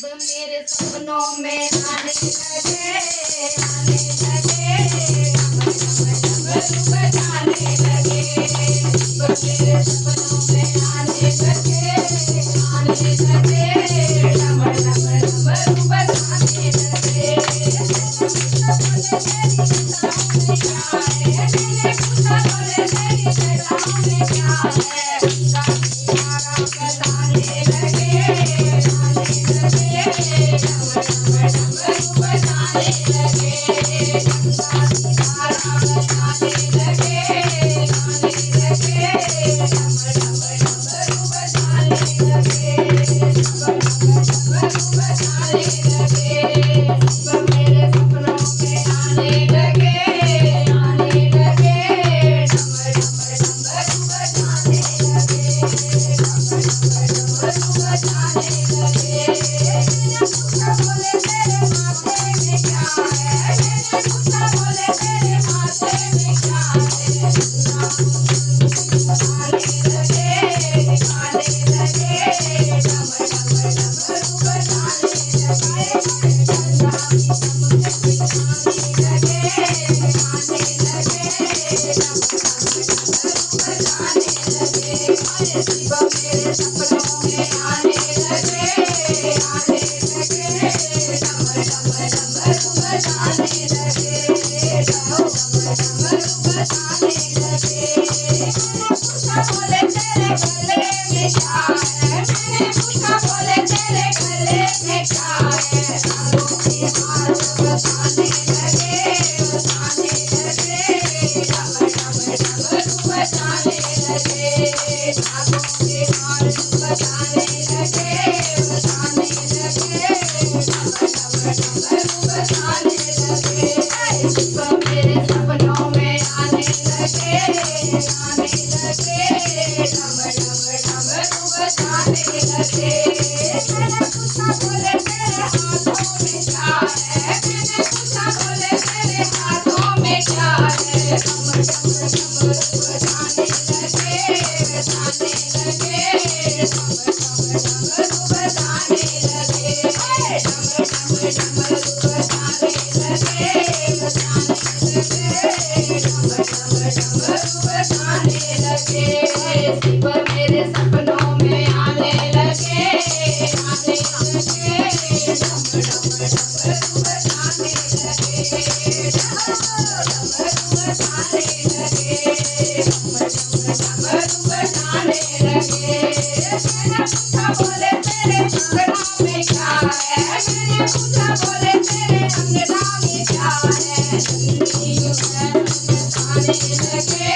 मेरे सपनों में आने लगे, आने लगे, बजाने लगे, मेरे सपनों में आने लगे, आने लगे, डमर बजाने लगे। बोले तेरी जटाओं में क्या है, मैंने पूछा बोले तेरी जटाओं में क्या है, तुम्हारा बताने लगे, बजाने लगे, तुम्हारा बताने लगे, मेरे सपनों में आने लगे, आने लगे, बजाने लगे, पूछा बोले तेरे गले में क्या है, मैंने पूछा बोले तेरे गले में क्या है, आंखों की हार बताने लगे, बताने लगे, बजाने लगे, आंखों की हार बताने लगे, बताने लगे, बजाने लगे। मेरे सपनों में आने लगे, आने लगे, बजाने लगे, मैंने पूछा बोले तेरे हाथों में क्या है, मैंने पूछा बोले तेरे हाथों में क्या है, बजाने लगे, बजाने लगे, बजाने लगे, मेरे सपनों में आने लगे, आने लगे, बजाने लगे, मैंने पूछा बोले तेरे अंगना में क्या है, मैंने पूछा बोले तेरे अंगना में क्या है, आने लगे, आने लगे,